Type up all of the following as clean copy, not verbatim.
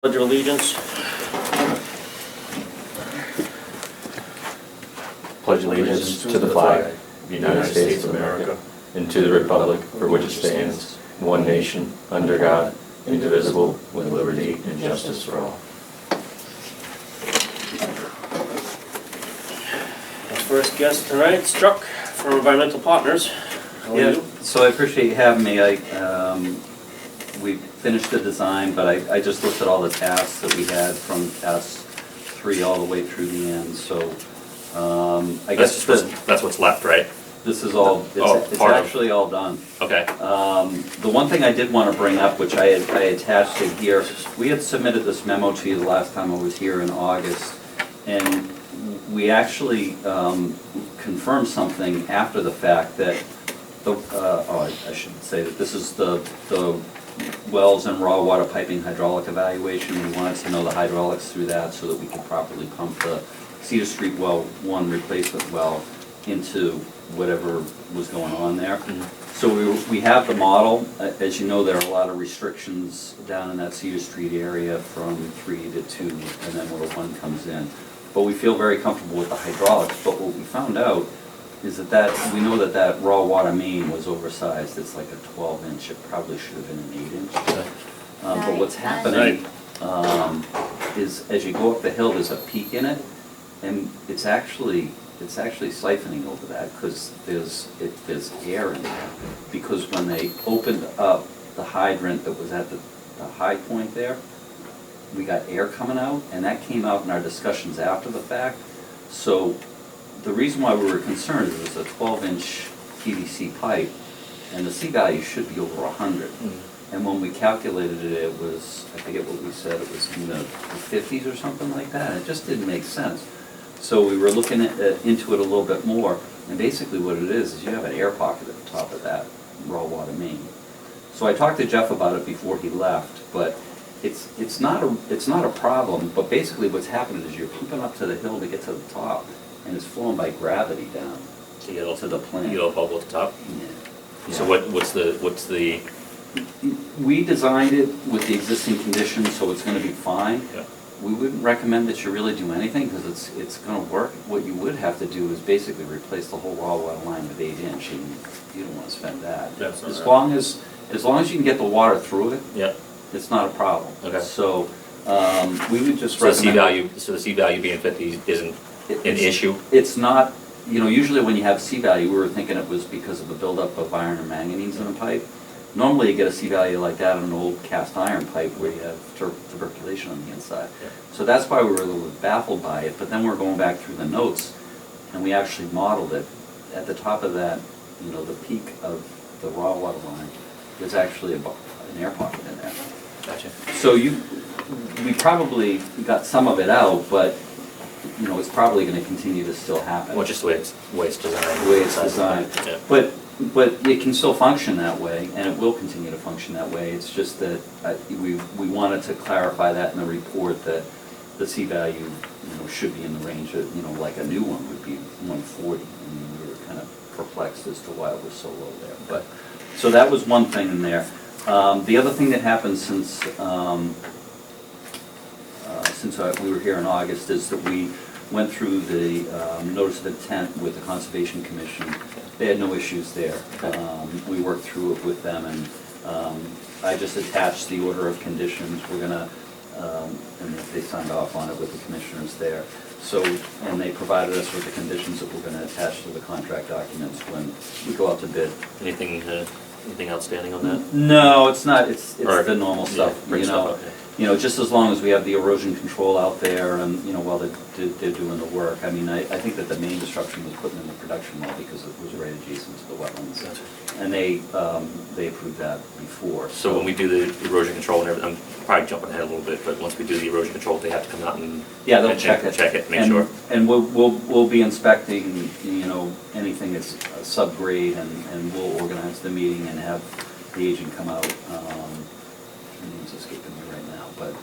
Pledge of allegiance. Pledge allegiance to the flag of the United States of America and to the republic for which it stands, one nation, under God, indivisible, with liberty and justice for all. Our first guest tonight, Struck from Environmental Partners. How are you? So I appreciate you having me. We finished the design, but I just looked at all the tasks that we had from task 3 all the way through the end. So I guess That's what's left, right? this is all, it's actually all done. Okay. The one thing I did want to bring up, which I attached it here, we had submitted this memo to you the last time I was here in August, and we actually confirmed something after the fact that I should say that this is the wells and raw water piping hydraulic evaluation. We wanted to know the hydraulics through that so that we could properly pump the Cedar Street well 1 replacement well into whatever was going on there. Mm-hmm. So we have the model. As you know, there are a lot of restrictions down in that Cedar Street area from 3 to 2 and then where 1 comes in. But we feel very comfortable with the hydraulics. But what we found out is that we know that raw water main was oversized. It's like a 12-inch. It probably should have been an 8-inch. But what's happening is as you go up the hill, there's a peak in it, and it's actually siphoning over that because there's air in there. Because when they opened up the hydrant that was at the high point there, we got air coming out, and that came out in our discussions after the fact. So the reason why we were concerned is it's a 12-inch PVC pipe, and the C value should be over 100. And when we calculated it, it was, I forget what we said, it was in the 50s or something like that. It just didn't make sense. So we were looking into it a little bit more, and basically what it is you have an air pocket at the top of that raw water main. So I talked to Jeff about it before he left, but it's not a problem. But basically what's happening is you're pumping up to the hill to get to the top, and it's flowing by gravity down to the plant. You get a bubble at the top. Yeah. So what's the? We designed it with the existing conditions, so it's going to be fine. Yeah. We wouldn't recommend that you really do anything because it's going to work. What you would have to do is basically replace the whole raw water line with 8-inch, and you don't want to spend that. That's as right. long as you can get the water through it, Yeah. it's not a problem. Okay. So we would just So the recommend. the C value being 50 isn't an issue. It's not. Usually when you have C value, we were thinking it was because of the buildup of iron and manganese in a pipe. Normally you get a C value like that on an old cast iron pipe where you have tuberculation on the inside. Yeah. So that's why we were a little bit baffled by it, but then we're going back through the notes and we actually modeled it. At the top of that, the peak of the raw water line, there's actually an air pocket in there. Gotcha. So we probably got some of it out, but it's probably going to continue to still happen. Well, just the way it's designed. The way it's designed. Yeah. But it can still function that way, and it will continue to function that way. It's just that we wanted to clarify that in the report that the C value, should be in the range of, like a new one would be 140. And we were kind of perplexed as to why it was so low there. But so that was one thing in there. The other thing that happened since we were here in August is that we went through the notice of intent with the Conservation Commission. They had no issues there. We worked through it with them, and I just attached the order of conditions. We're going to, and they signed off on it with the commissioners there. So, and they provided us with the conditions that we're going to attach to the contract documents when we go out to bid. Anything outstanding on that? No, it's not. It's Or, the normal stuff. brick stuff, okay. Just as long as we have the erosion control out there, and while they're doing the work. I mean, I think that the main disruption was putting in the production well because it was right adjacent to the wetlands, Gotcha. and they approved that before. So when we do the erosion control and everything, I'm probably jumping ahead a little bit, but once we do the erosion control, they have to come out and Yeah, they'll check it. Check it, make And- sure. And we'll be inspecting, anything that's subgrade, and we'll organize the meeting and have the agent come out. Her name's escaping me right now, but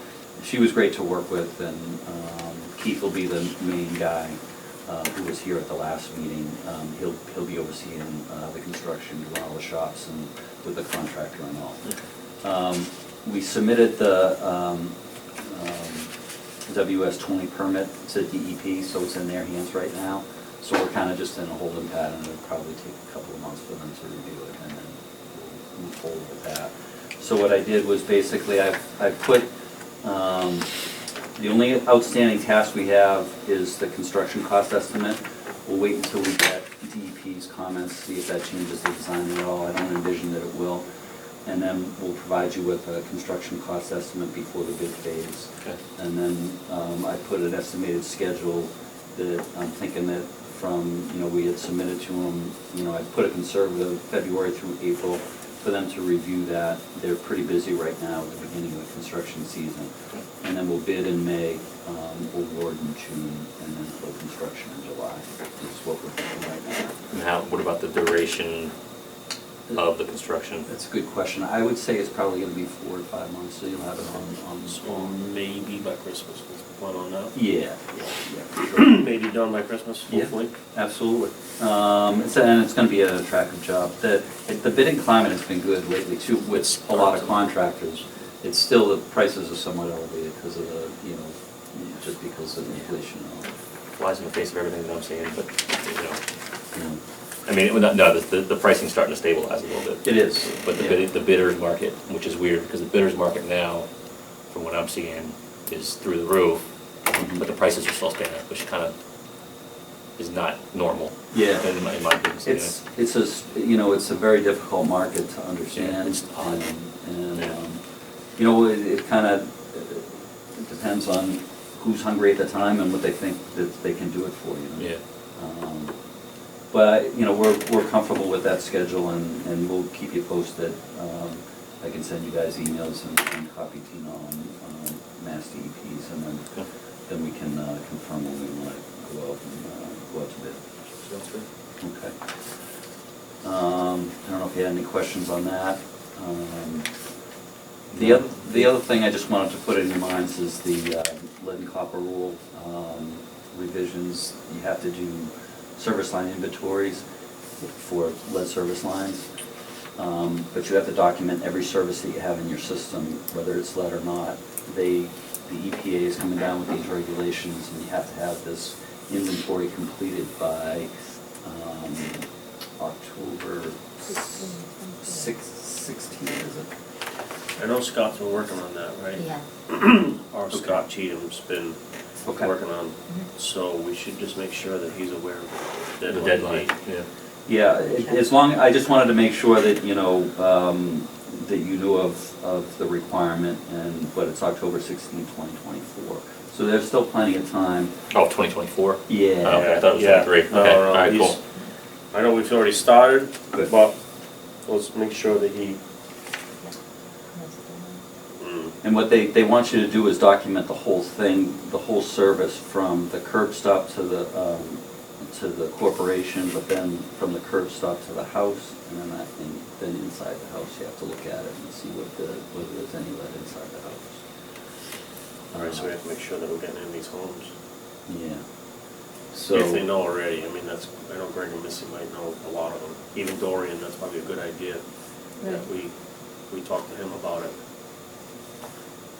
she was great to work with, and Keith will be the main guy who was here at the last meeting. He'll be overseeing the construction, doing all the shops, and with the contractor and all. Okay. We submitted the WS-20 permit. It's a DEP, so it's in their hands right now. So we're kind of just in a holding pattern. It'll probably take a couple of months for them to review it, and then we'll move forward with that. So what I did was basically I put, the only outstanding task we have is the construction cost estimate. We'll wait until we get DEP's comments, see if that changes the design at all. I don't envision that it will. And then we'll provide you with a construction cost estimate before the bid phase. Okay. And then I put an estimated schedule that I'm thinking that from, we had submitted to them, I put a conservative February through April for them to review that. They're pretty busy right now at the beginning of the construction season. Okay. And then we'll bid in May, award in June, and then full construction in July is what we're thinking right now. And what about the duration of the construction? That's a good question. I would say it's probably going to be 4 to 5 months, so you'll have it on. So maybe by Christmas, we'll plan on that. Yeah, for sure. Maybe done by Christmas, hopefully. Absolutely. And it's going to be an attractive job. The bidding climate has been good lately too, with a lot of contractors. It's still, the prices are somewhat elevated because of the, just because of inflation. Flies in the face of everything that I'm seeing, but, Yeah. I mean, the pricing's starting to stabilize a little bit. It is. But the bidders market, which is weird, because the bidders market now, from what I'm seeing, is through the roof, but the prices are still staying up, which kind of is not normal. Yeah. In my business. It's a very difficult market to understand. Yeah, it's odd. It kind of depends on who's hungry at the time and what they think that they can do it for, Yeah. But, we're comfortable with that schedule, and we'll keep you posted. I can send you guys emails and copy Tina on Mass DEPs, and then we can confirm when we want to go out to bid. Sounds good. Okay. I don't know if you had any questions on that. The other thing I just wanted to put in your minds is the lead and copper rule revisions. You have to do service line inventories for lead service lines, but you have to document every service that you have in your system, whether it's lead or not. The EPA is coming down with these regulations, and you have to have this inventory completed by October 16th, is it? I know Scott's been working on that, right? Yeah. Or Scott Cheatham's been Okay. working on, so we should just make sure that he's aware of the The deadline. deadline, yeah. Yeah, I just wanted to make sure that, that you knew of the requirement, but it's October 16, 2024. So there's still plenty of time. Oh, 2024? Yeah. Oh, okay, I thought it was Yeah. 23. No, Okay, no, all right, he's- cool. I know we've already started, Good. but let's make sure that he, And what they want you to do is document the whole thing, the whole service from the curb stop to the corporation, but then from the curb stop to the house, and then inside the house, you have to look at it and see whether there's any lead inside the house. alright, so we have to make sure that we're getting in these homes. Yeah. So. If they know already, I mean, I know Greg and Missy might know a lot of them. Even Dorian, that's probably a good idea, that Right. we talk to him about it.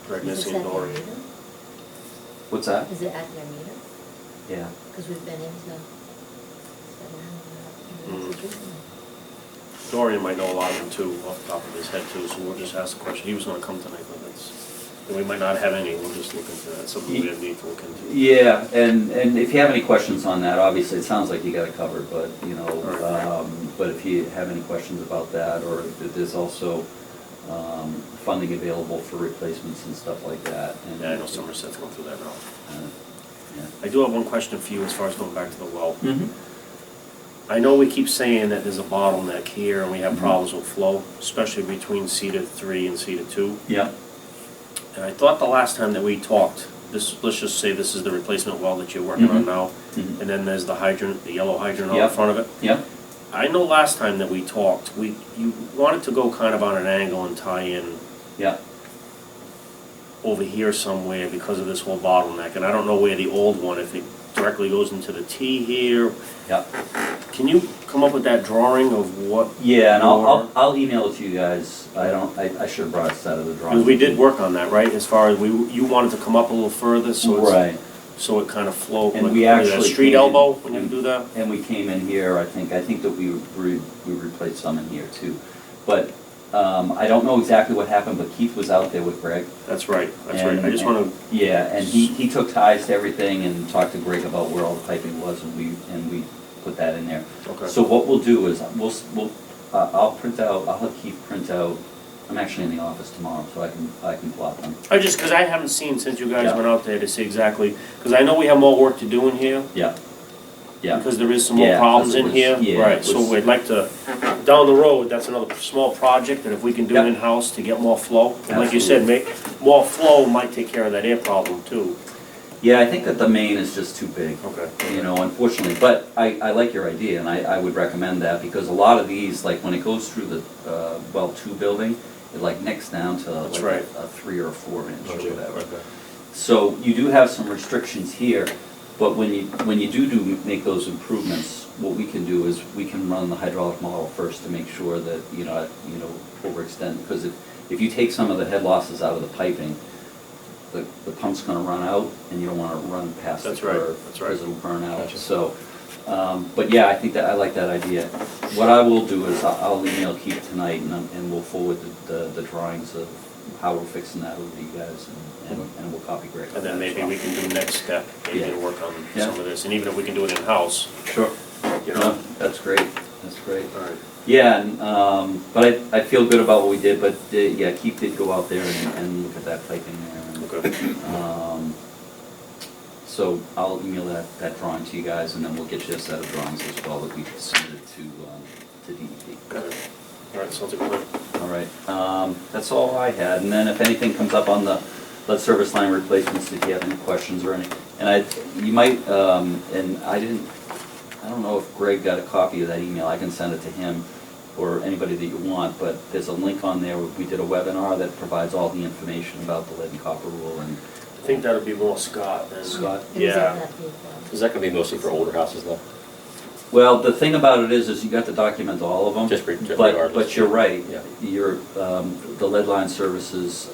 Greg, Is Missy this and at their Dorian. meter? What's that? Is it at their meter? Yeah. Because we've been into. Dorian might know a lot of them too, off the top of his head too, so we'll just ask the question. He was gonna come tonight, but we might not have any, we'll just look into that, something we need to look into. Yeah, and if you have any questions on that, obviously, it sounds like you got it covered, but, but if you have any questions about that, or if there's also funding available for replacements and stuff like that. And Yeah, I know Somerset's going through that now. Yeah. I do have one question for you as far as going back to the well. Mm-hmm. I know we keep saying that there's a bottleneck here and we have Mhm. problems with flow, especially between Cedar 3 and Cedar 2. Yeah. And I thought the last time that we talked, let's just say this is the replacement well that you're working on Mhm. now, Mhm. and then there's the hydrant, the yellow hydrant out Yeah. in front of it. Yeah. I know last time that we talked, you wanted to go kind of on an angle and tie in Yeah. over here somewhere because of this whole bottleneck, and I don't know where the old one, if it directly goes into the T here. Yeah. Can you come up with that drawing of what? Yeah, and your- I'll email it to you guys. I should have brought a set of the drawings. Because we did work on that, right? As far as you wanted to come up a little further, so it's, Right, so it kind of flowed. And like, we what is that, actually street came in- elbow when you do that? and we came in here, I think that we replaced some in here too. But I don't know exactly what happened, but Keith was out there with Greg. That's right. I just want to. Yeah, and he took ties to everything and talked to Greg about where all the piping was, and we put that in there. Okay. So what we'll do is, I'll have Keith print out, I'm actually in the office tomorrow, so I can plot them. Because I haven't seen since you guys Yeah. went out there to see exactly, because I know we have more work to do in here, Yeah, yeah. because there is some more Yeah, problems 'cause it in was- here. yeah, Right, it so was- we'd like to, down the road, that's another small project, that if we can do it Yep. in-house to get more flow. And like you said, more flow might take care of that air problem too. Yeah, I think that the main is just too big. Okay. You know, unfortunately, but I like your idea, and I would recommend that, because a lot of these, like, when it goes through the, well, 2 building, it like necks down to That's like right. a 3 or 4 inch or whatever. Okay. So you do have some restrictions here, but when you do make those improvements, what we can do is we can run the hydraulic model first to make sure that, overextend, because if you take some of the head losses out of the piping, the pump's gonna run out, and you don't wanna run past the That's right, curve. that's right. Because it'll burn out, Gotcha. so, but yeah, I think that, I like that idea. What I will do is I'll email Keith tonight, and we'll forward the drawings of how we're fixing that over to you guys, and we'll copy Greg. on And then that as maybe well. we can do next step, maybe Yeah. to work on Yeah. some of this, and even if we can do it in-house, Sure. you No, know? that's great, that's great. All right. Yeah, and, but I feel good about what we did, but, yeah, Keith did go out there and look at that piping there. Okay. So I'll email that drawing to you guys, and then we'll get you a set of drawings as well that we submitted to DEP. Got it. All right, sounds like a plan. All right, that's all I had, and then if anything comes up on the lead service line replacements, if you have any questions or any, and you might, and I don't know if Greg got a copy of that email, I can send it to him, or anybody that you want, but there's a link on there, we did a webinar that provides all the information about the lead and copper rule, and I think that'd be more Scott than. Scott. Who's Yeah. at that before? Is that gonna be mostly for older houses though? well, the thing about it is you got to document all of them. Just But regardless. you're right, Yeah. the lead line services.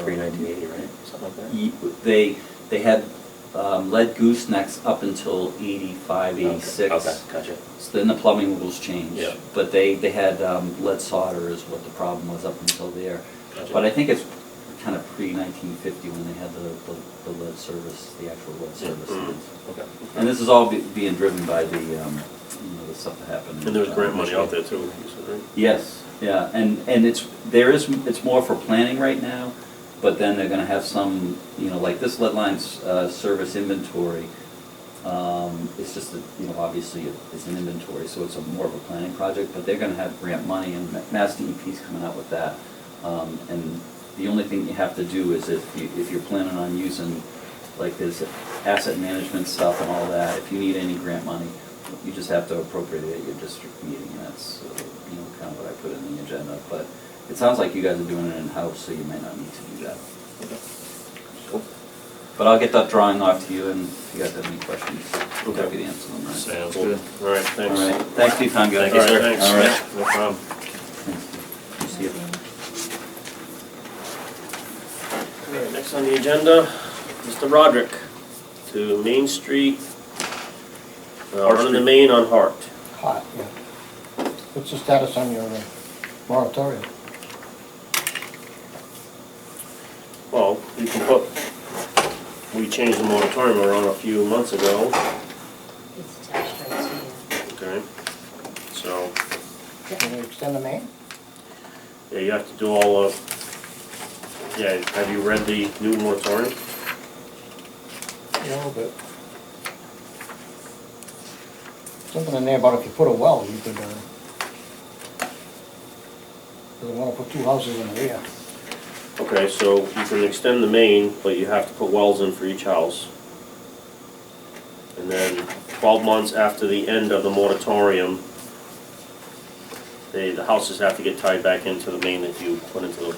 Pre-1980, right? Something like that? They had lead goosenecks up until 85, 86. Okay, gotcha. So then the plumbing rules changed. Yeah. But they had lead solder is what the problem was up until there. Gotcha. But I think it's kind of pre-1950 when they had the lead service, the actual lead service. Mhm. Okay. And this is all being driven by the, the stuff that happened. And there was grant money out there too, you said, right? Yes, yeah, and it's more for planning right now, but then they're gonna have some, like this lead line service inventory, it's just, obviously it's an inventory, so it's more of a planning project, but they're gonna have grant money, and Mass DEP's coming out with that. And the only thing you have to do is if you're planning on using, like this asset management stuff and all that, if you need any grant money, you just have to appropriate it at your district meeting, and that's, kind of what I put in the agenda. But it sounds like you guys are doing it in-house, so you might not need to do that. Cool. But I'll get that drawing off to you, and if you guys have any questions, we'll Okay. happy to answer them, right? Sounds good. All right, thanks. All right, thanks for your time, guys. Thank you, All sir. right, thanks. All right. No problem. See you. All right, next on the agenda, Mr. Roderick, to Main Street, running the main on Hart. Hot, yeah. What's the status on your moratorium? Well, you can put, we changed the moratorium around a few months ago, It's attached right to okay? So, Can you extend the main? yeah, you have to do all of, yeah, have you read the new moratorium? Yeah, but something in there about if you put a well, you could, because I want to put 2 houses in the rear. Okay, so you can extend the main, but you have to put wells in for each house. And then 12 months after the end of the moratorium, the houses have to get tied back into the main that you put into the.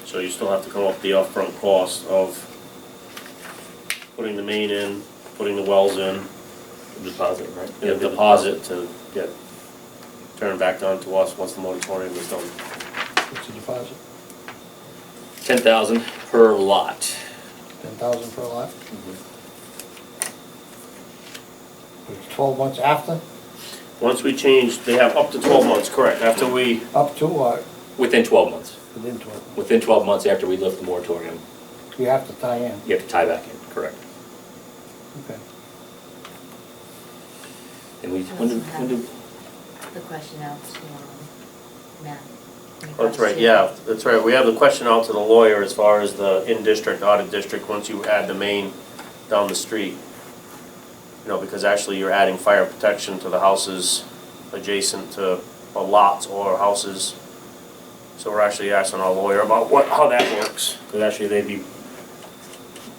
So you still have to come up with the upfront cost of putting the main in, putting the wells in, Deposit, right? a deposit to get turned back down to us once the moratorium is done. What's the deposit? 10,000 per lot. 10,000 per lot? It's 12 months after, Once we change, they have up to 12 months, correct, after we, up to, or Within 12 months. within 12 months? Within 12 months after we lift the moratorium, You have to tie in, you have to tie back in, correct? okay. And we, when do, The question out to, Matt. in oh, that's regards right, to- yeah, that's right. We have the question out to the lawyer as far as the in-district, out-of-district, once you add the main down the street. You know, because actually you're adding fire protection to the houses adjacent to or lots or houses. So we're actually asking our lawyer about how that works, because actually they'd be,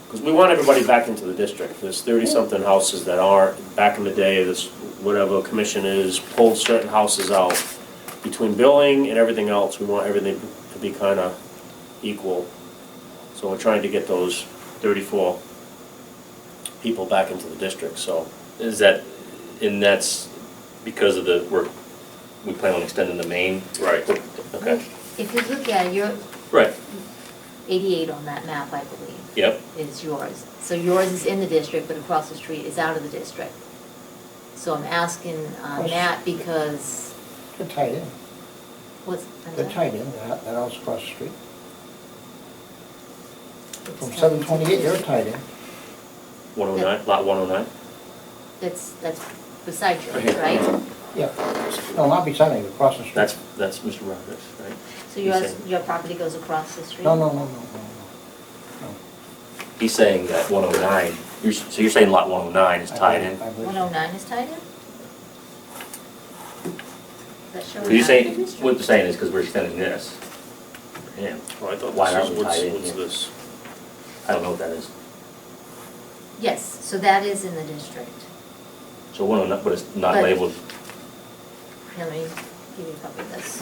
because we want everybody back into the district. There's 30-something houses that aren't, back in the day, this, whatever commission is, pulled certain houses out. Between billing and everything else, we want everything to be kind of equal. So we're trying to get those 34 people back into the district, so. is that, and that's because of we plan on extending the main? Right. Okay, If you look at it, you're right, 88 on that map, I believe, yep. is yours. So yours is in the district, but across the street is out of the district. So I'm asking Matt because, They're tied in, what's, they're tied in, that house across the street. It's From tied 728, into- they're tied in. 109, lot 109? That's beside yours, Right. right? Yeah, no, not beside me, across the street. That's Mr. Rogers, right? So He's yours, saying- your property goes across the street? No. He's saying that 109, so you're saying lot 109 is tied in? I believe so. 109 is tied in? That shows So you're out saying, of the district? what they're saying is because we're extending this. Yeah, Well, I thought Why this aren't is, we what's tied in what's here? this? I don't know what that is. Yes, so that is in the district. So 109, but it's not But- labeled, Here, let me give you a copy of this.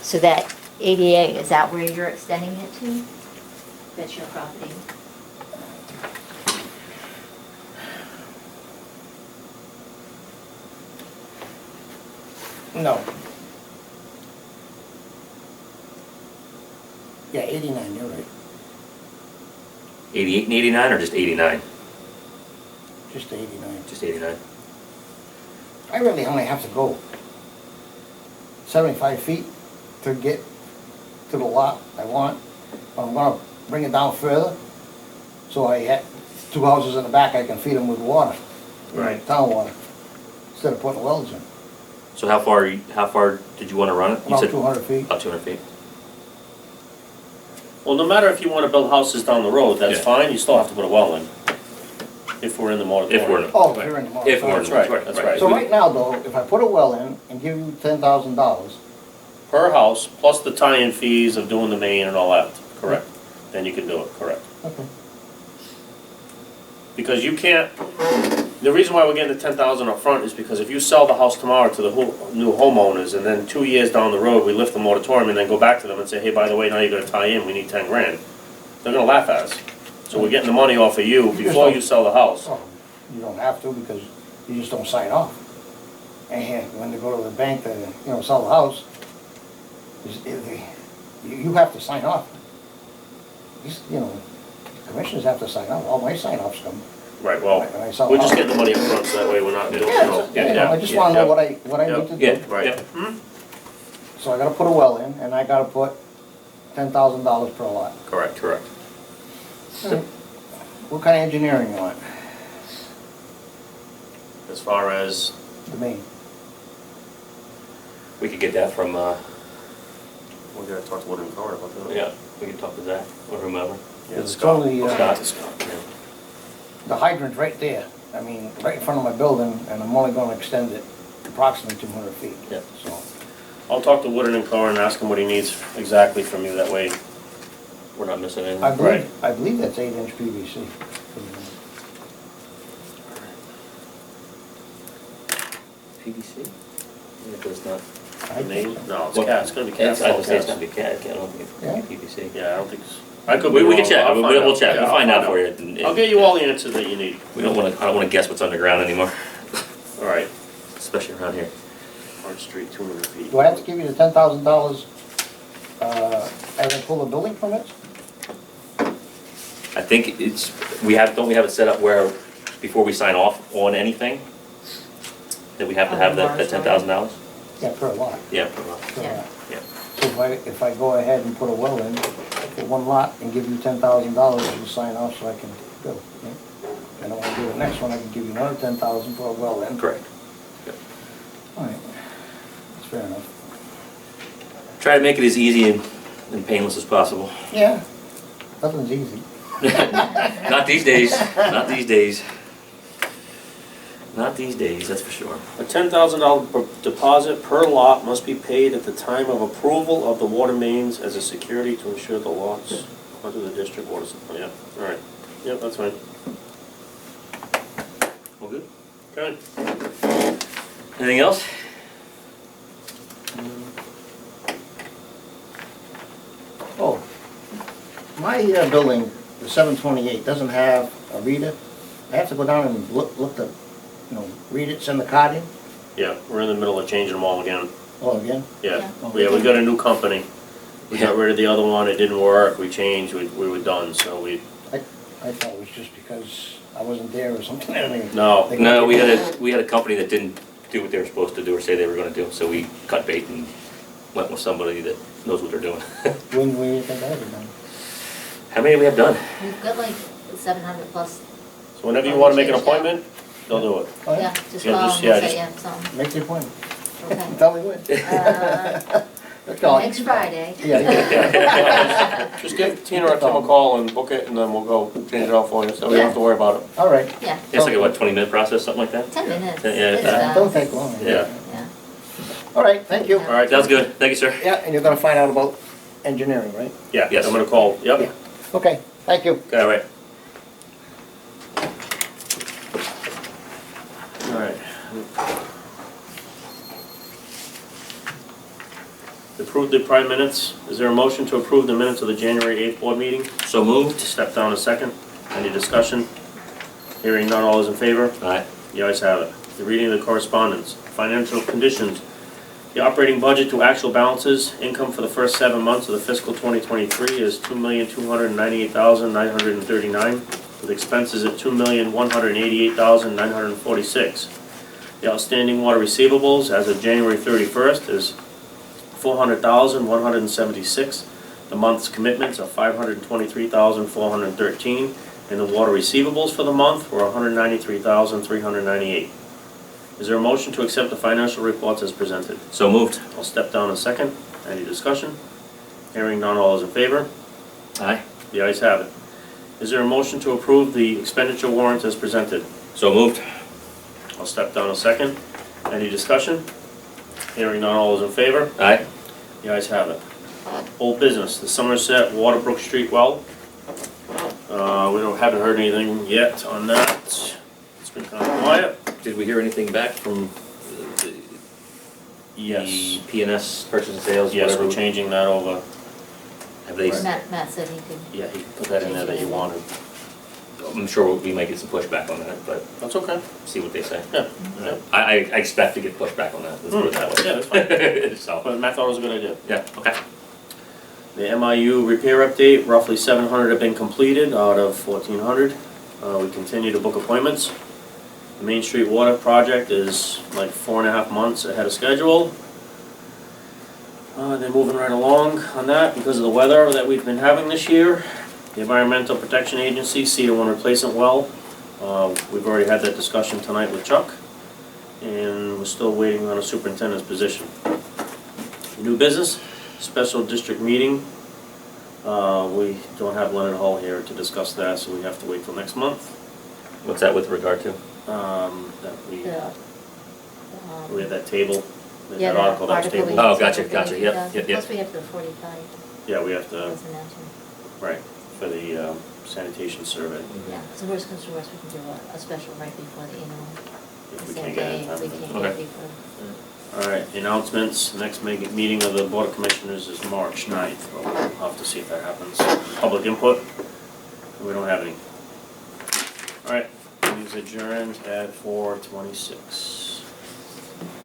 So that 88, is that where you're extending it to? That's your property? No. Yeah, 89, you're right, 88 and 89 or just 89? just 89. Just 89? I really only have to go 75 feet to get to the lot I want. But I'm gonna bring it down further, so I had 2 houses in the back, I can feed them with water. Right. Town water, instead of putting wells in. So how far did you want to run it? You About said 200 feet. About 200 feet? Well, no matter if you want to build houses down the road, that's Yeah. fine, you still have to put a well in. If we're in the moratorium. If we're in Oh, if you're in the If we're in That's right, right, that's right. So right now, though, if I put a well in and give you $10,000, Per house, plus the tie-in fees of doing the main and all that, correct? Then you can do it, correct? okay. Because you can't, the reason why we're getting the 10,000 up front is because if you sell the house tomorrow to the new homeowners, and then 2 years down the road, we lift the moratorium and then go back to them and say, hey, by the way, now you gotta tie in, we need 10 grand. They're gonna laugh at us. So we're getting the money off of you before you sell the house. Oh, you don't have to because you just don't sign off. And when they go to the bank to, sell the house, you have to sign off. Commissioners have to sign off, all my sign-offs come. Right, well, when I sell we're the just house. getting the money up front, so that way we're not doing, I just wanna know what I Yeah. need to Yeah. do. Right. So I gotta put a well in, and I gotta put $10,000 per lot. Correct. What kind of engineering you want? As far as, The main. We could get that from, we're gonna talk to Wood and Corn about that. yeah, we could talk to Zach or whomever. Yeah, It's Scott. only, Scott. the hydrant's right there. I mean, right in front of my building, and I'm only gonna extend it approximately 200 feet. Yeah. So, I'll talk to Wood and Corn and ask him what he needs exactly from you, that way. We're not missing anything. I believe that's 8-inch PVC. PVC? It does not. I Name? think so. No, it's What- cat, it's gonna be It's, cat. I would say it's gonna be CAD, I don't think it's Yeah. PVC. Yeah, I don't think it's, I could be We wrong. can check, I'll find we'll out. check, Yeah, we'll I'll find out for you. and- I'll get you all the answers that you need. I don't wanna guess what's underground anymore, All right, especially around here. Arch Street, 200 feet. Do I have to give you the $10,000, as I pull the building permits? I think it's, don't we have it set up where, before we sign off on anything, that we have to have that $10,000? Yeah, per lot. Yeah. Per Yeah. lot. Yeah. So if I go ahead and put a well in for one lot and give you $10,000, you sign off so I can build, right? And I wanna do the next one, I can give you another 10,000 for a well in. Correct. All right, that's fair enough. Try to make it as easy and painless as possible. Yeah, nothing's easy. Not these days, not these days. Not these days, that's for sure. A $10,000 deposit per lot must be paid at the time of approval of the water mains as a security to ensure the lots under the district water supply. Yeah, all right. Yep, that's fine. All good? Okay. Anything else? Oh, my building, the 728, doesn't have a reader. I have to go down and look, read it, send the card in, Yeah, we're in the middle of changing them all again. all again. Yeah, Yeah. we got a new company. We got rid of the other one, it didn't work, we changed, we were done, so we, I thought it was just because I wasn't there or something. I mean, no. they- No, we had a company that didn't do what they were supposed to do or say they were gonna do, so we cut bait and went with somebody that knows what they're doing. When do you think I had it done? How many do we have done? We've got like 700 plus, So whenever you wanna make an appointment, they'll do it. Oh, yeah, just Yeah, call just- and yeah, we'll just- set you up some, Make the appointment. okay. Tell me when. Call. Next Friday. Yeah, Just give Tina or Tim a call and book it, and then we'll go change it out for you, so we don't have to worry about it. all right. Yeah, It's like a, what, 20-minute process, something like that? 10 minutes. Yeah, It's yeah. Don't fast. take long. Yeah. Yeah. All right, thank you. All right, Sounds good, thank you, sir. Yeah, and you're gonna find out about engineering, right? Yeah, Yes. I'm gonna call, Yeah. yep. Okay, thank you. Okay, all right. All right. Approve the prior minutes. Is there a motion to approve the minutes of the January 8th board meeting? So moved. Step down a second. Any discussion? Hearing none, all is in favor? Aye. The ayes have it. The reading of the correspondence. Financial conditions. The operating budget to actual balances. Income for the first 7 months of the fiscal 2023 is $2,298,939, with expenses at $2,188,946. The outstanding water receivables as of January 31st is $400,176. The month's commitments are $523,413, and the water receivables for the month were $193,398. Is there a motion to accept the financial reports as presented? So moved. I'll step down a second. Any discussion? Hearing none, all is in favor? Aye. The ayes have it. Is there a motion to approve the expenditure warrants as presented? So moved. I'll step down a second. Any discussion? Hearing none, all is in favor? Aye. The ayes have it. Old business, the Somerset Waterbrook Street well. Haven't heard anything yet on that. It's been kind of quiet. Did we hear anything back from the Yes. PNS purchase and sales, Yes, whatever? we're changing that over. Have they, Matt said he could, Yeah, he put that in there that you wanted. I'm sure we might get some pushback on that, but That's okay. see what they say. Yeah. Yeah. I expect to get pushback on that, let's put it that way. Yeah, that's fine. So, But Matt thought it was a good idea. yeah, okay. The MIU repair update, roughly 700 have been completed out of 1,400. We continue to book appointments. The Main Street Water Project is like 4.5 months ahead of schedule. They're moving right along on that because of the weather that we've been having this year. The Environmental Protection Agency, Cedar One Replacement Well. We've already had that discussion tonight with Chuck, and we're still waiting on a superintendent's position. New business, special district meeting. We don't have Leonard Hall here to discuss that, so we have to wait till next month. What's that with regard to? That we the, have that table, yeah, that article that was article we tabled. Oh, said gotcha, we're gonna gotcha, do yep, that. yep, yep. Plus we have the 45, Yeah, we have to, as announced. right, for the sanitation survey. Yeah, so worst comes to worst, we can do a special right before the annual, If the we same can't get it day, in if time. we can't get Okay. it before. All right, announcements, next meeting of the Board of Commissioners is March 9th. I'll have to see if that happens. Public input? We don't have any. All right, please adjourn at 4:26.